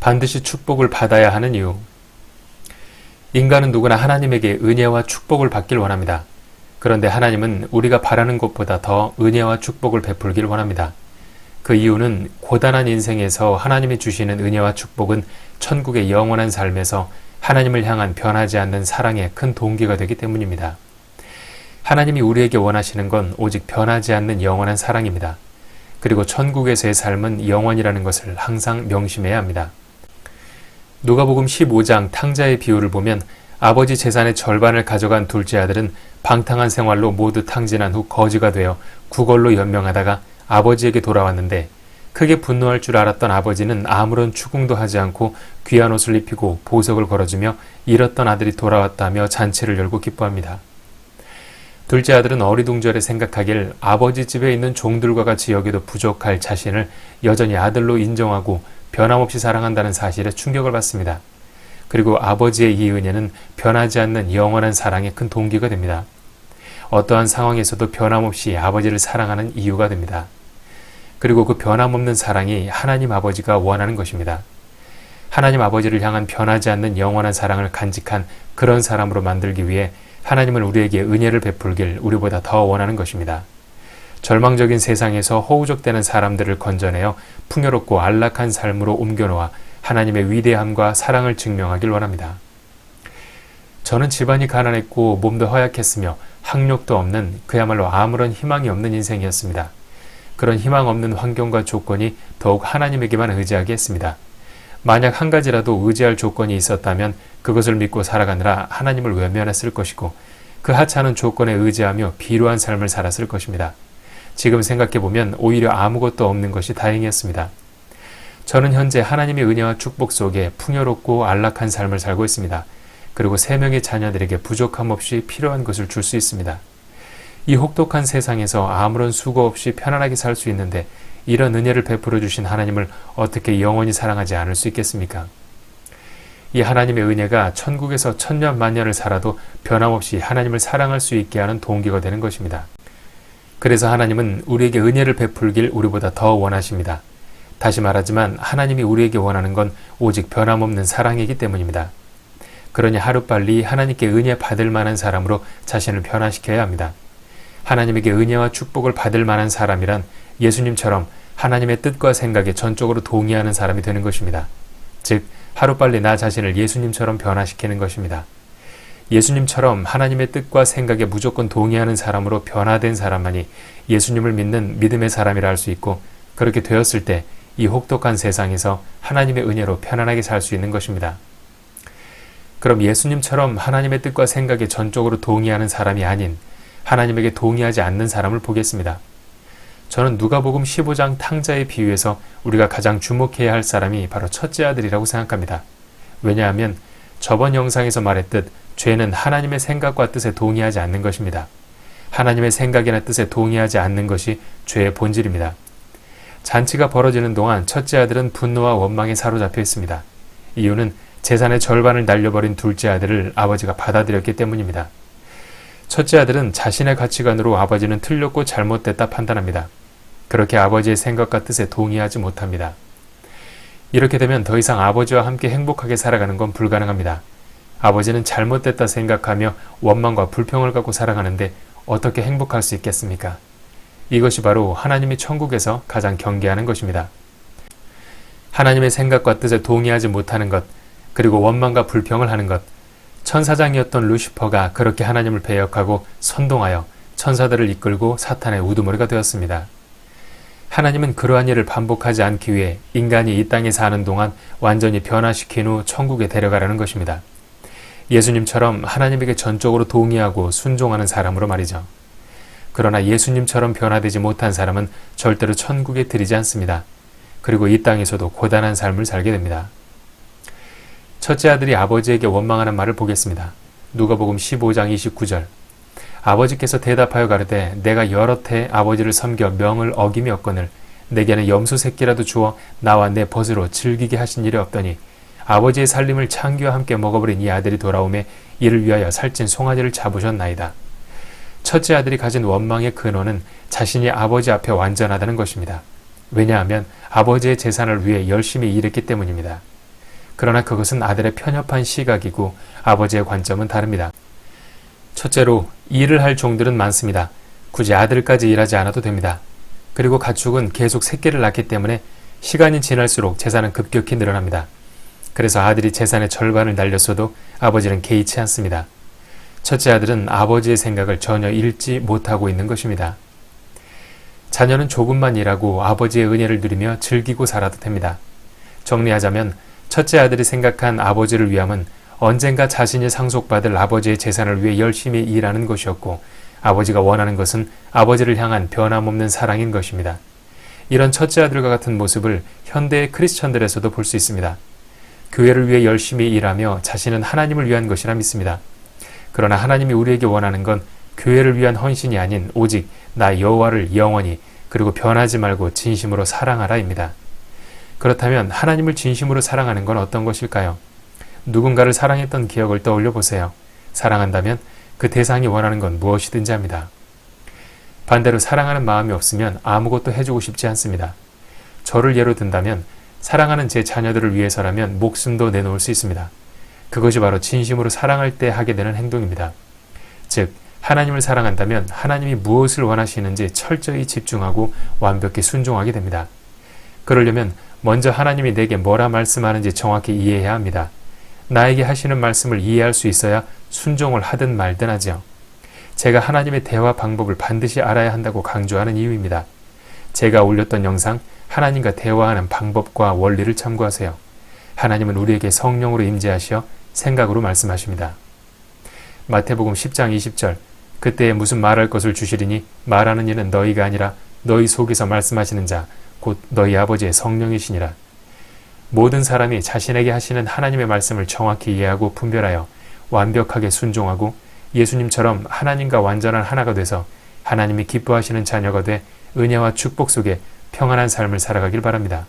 반드시 축복을 받아야 하는 이유. 인간은 누구나 하나님에게 은혜와 축복을 받길 원합니다. 그런데 하나님은 우리가 바라는 것보다 더 은혜와 축복을 베풀길 원합니다. 그 이유는 고단한 인생에서 하나님이 주시는 은혜와 축복은 천국의 영원한 삶에서 하나님을 향한 변하지 않는 사랑의 큰 동기가 되기 때문입니다. 하나님이 우리에게 원하시는 건 오직 변하지 않는 영원한 사랑입니다. 그리고 천국에서의 삶은 영원이라는 것을 항상 명심해야 합니다. 누가복음 15장 탕자의 비유를 보면 아버지 재산의 절반을 가져간 둘째 아들은 방탕한 생활로 모두 탕진한 후 거지가 되어 구걸로 연명하다가 아버지에게 돌아왔는데 크게 분노할 줄 알았던 아버지는 아무런 추궁도 하지 않고 귀한 옷을 입히고 보석을 걸어주며 잃었던 아들이 돌아왔다며 잔치를 열고 기뻐합니다. 둘째 아들은 어리둥절해 생각하길 아버지 집에 있는 종들과 같이 여기도 부족할 자신을 여전히 아들로 인정하고 변함없이 사랑한다는 사실에 충격을 받습니다. 그리고 아버지의 이 은혜는 변하지 않는 영원한 사랑의 큰 동기가 됩니다. 어떠한 상황에서도 변함없이 아버지를 사랑하는 이유가 됩니다. 그리고 그 변함없는 사랑이 하나님 아버지가 원하는 것입니다. 하나님 아버지를 향한 변하지 않는 영원한 사랑을 간직한 그런 사람으로 만들기 위해 하나님은 우리에게 은혜를 베풀길 우리보다 더 원하는 것입니다. 절망적인 세상에서 허우적대는 사람들을 건져내어 풍요롭고 안락한 삶으로 옮겨놓아 하나님의 위대함과 사랑을 증명하길 원합니다. 저는 집안이 가난했고 몸도 허약했으며 학력도 없는 그야말로 아무런 희망이 없는 인생이었습니다. 그런 희망 없는 환경과 조건이 더욱 하나님에게만 의지하게 했습니다. 만약 한 가지라도 의지할 조건이 있었다면 그것을 믿고 살아가느라 하나님을 외면했을 것이고 그 하찮은 조건에 의지하며 비루한 삶을 살았을 것입니다. 지금 생각해보면 오히려 아무것도 없는 것이 다행이었습니다. 저는 현재 하나님의 은혜와 축복 속에 풍요롭고 안락한 삶을 살고 있습니다. 그리고 3명의 자녀들에게 부족함 없이 필요한 것을 줄 수 있습니다. 이 혹독한 세상에서 아무런 수고 없이 편안하게 살 수 있는데 이런 은혜를 베풀어 주신 하나님을 어떻게 영원히 사랑하지 않을 수 있겠습니까? 이 하나님의 은혜가 천국에서 천년 만년을 살아도 변함없이 하나님을 사랑할 수 있게 하는 동기가 되는 것입니다. 그래서 하나님은 우리에게 은혜를 베풀길 우리보다 더 원하십니다. 다시 말하지만 하나님이 우리에게 원하는 건 오직 변함없는 사랑이기 때문입니다. 그러니 하루빨리 하나님께 은혜 받을 만한 사람으로 자신을 변화시켜야 합니다. 하나님에게 은혜와 축복을 받을 만한 사람이란 예수님처럼 하나님의 뜻과 생각에 전적으로 동의하는 사람이 되는 것입니다. 즉, 하루빨리 나 자신을 예수님처럼 변화시키는 것입니다. 예수님처럼 하나님의 뜻과 생각에 무조건 동의하는 사람으로 변화된 사람만이 예수님을 믿는 믿음의 사람이라 할 수 있고 그렇게 되었을 때 이 혹독한 세상에서 하나님의 은혜로 편안하게 살 수 있는 것입니다. 그럼 예수님처럼 하나님의 뜻과 생각에 전적으로 동의하는 사람이 아닌 하나님에게 동의하지 않는 사람을 보겠습니다. 저는 누가복음 15장 탕자의 비유에서 우리가 가장 주목해야 할 사람이 바로 첫째 아들이라고 생각합니다. 왜냐하면 저번 영상에서 말했듯 죄는 하나님의 생각과 뜻에 동의하지 않는 것입니다. 하나님의 생각이나 뜻에 동의하지 않는 것이 죄의 본질입니다. 잔치가 벌어지는 동안 첫째 아들은 분노와 원망에 사로잡혀 있습니다. 이유는 재산의 절반을 날려버린 둘째 아들을 아버지가 받아들였기 때문입니다. 첫째 아들은 자신의 가치관으로 아버지는 틀렸고 잘못됐다 판단합니다. 그렇게 아버지의 생각과 뜻에 동의하지 못합니다. 이렇게 되면 더 이상 아버지와 함께 행복하게 살아가는 건 불가능합니다. 아버지는 잘못됐다 생각하며 원망과 불평을 갖고 살아가는데 어떻게 행복할 수 있겠습니까? 이것이 바로 하나님이 천국에서 가장 경계하는 것입니다. 하나님의 생각과 뜻에 동의하지 못하는 것, 그리고 원망과 불평을 하는 것, 천사장이었던 루시퍼가 그렇게 하나님을 배역하고 선동하여 천사들을 이끌고 사탄의 우두머리가 되었습니다. 하나님은 그러한 일을 반복하지 않기 위해 인간이 이 땅에 사는 동안 완전히 변화시킨 후 천국에 데려가라는 것입니다. 예수님처럼 하나님에게 전적으로 동의하고 순종하는 사람으로 말이죠. 그러나 예수님처럼 변화되지 못한 사람은 절대로 천국에 들이지 않습니다. 그리고 이 땅에서도 고단한 삶을 살게 됩니다. 첫째 아들이 아버지에게 원망하는 말을 보겠습니다. 누가복음 15장 29절. 아버지께서 대답하여 가르되 내가 여러 해 아버지를 섬겨 명을 어김이었거늘 내게는 염소 새끼라도 주어 나와 내 벗으로 즐기게 하신 일이 없더니 아버지의 살림을 창기와 함께 먹어버린 이 아들이 돌아오매 이를 위하여 살찐 송아지를 잡으셨나이다. 첫째 아들이 가진 원망의 근원은 자신이 아버지 앞에 완전하다는 것입니다. 왜냐하면 아버지의 재산을 위해 열심히 일했기 때문입니다. 그러나 그것은 아들의 편협한 시각이고 아버지의 관점은 다릅니다. 첫째로, 일을 할 종들은 많습니다. 굳이 아들까지 일하지 않아도 됩니다. 그리고 가축은 계속 새끼를 낳기 때문에 시간이 지날수록 재산은 급격히 늘어납니다. 그래서 아들이 재산의 절반을 날렸어도 아버지는 개의치 않습니다. 첫째 아들은 아버지의 생각을 전혀 읽지 못하고 있는 것입니다. 자녀는 조금만 일하고 아버지의 은혜를 누리며 즐기고 살아도 됩니다. 정리하자면 첫째 아들이 생각한 아버지를 위함은 언젠가 자신이 상속받을 아버지의 재산을 위해 열심히 일하는 것이었고, 아버지가 원하는 것은 아버지를 향한 변함없는 사랑인 것입니다. 이런 첫째 아들과 같은 모습을 현대의 크리스천들에서도 볼 수 있습니다. 교회를 위해 열심히 일하며 자신은 하나님을 위한 것이라 믿습니다. 그러나 하나님이 우리에게 원하는 건 교회를 위한 헌신이 아닌 오직 나 여호와를 영원히 그리고 변하지 말고 진심으로 사랑하라입니다. 그렇다면 하나님을 진심으로 사랑하는 건 어떤 것일까요? 누군가를 사랑했던 기억을 떠올려 보세요. 사랑한다면 그 대상이 원하는 건 무엇이든지 합니다. 반대로 사랑하는 마음이 없으면 아무것도 해주고 싶지 않습니다. 저를 예로 든다면 사랑하는 제 자녀들을 위해서라면 목숨도 내놓을 수 있습니다. 그것이 바로 진심으로 사랑할 때 하게 되는 행동입니다. 즉, 하나님을 사랑한다면 하나님이 무엇을 원하시는지 철저히 집중하고 완벽히 순종하게 됩니다. 그러려면 먼저 하나님이 내게 뭐라 말씀하는지 정확히 이해해야 합니다. 나에게 하시는 말씀을 이해할 수 있어야 순종을 하든 말든 하죠. 제가 하나님의 대화 방법을 반드시 알아야 한다고 강조하는 이유입니다. 제가 올렸던 영상 하나님과 대화하는 방법과 원리를 참고하세요. 하나님은 우리에게 성령으로 임재하시어 생각으로 말씀하십니다. 마태복음 10장 20절, 그때에 무슨 말할 것을 주시리니 말하는 이는 너희가 아니라 너희 속에서 말씀하시는 자 곧 너희 아버지의 성령이시니라. 모든 사람이 자신에게 하시는 하나님의 말씀을 정확히 이해하고 분별하여 완벽하게 순종하고 예수님처럼 하나님과 완전한 하나가 돼서 하나님이 기뻐하시는 자녀가 돼 은혜와 축복 속에 평안한 삶을 살아가길 바랍니다.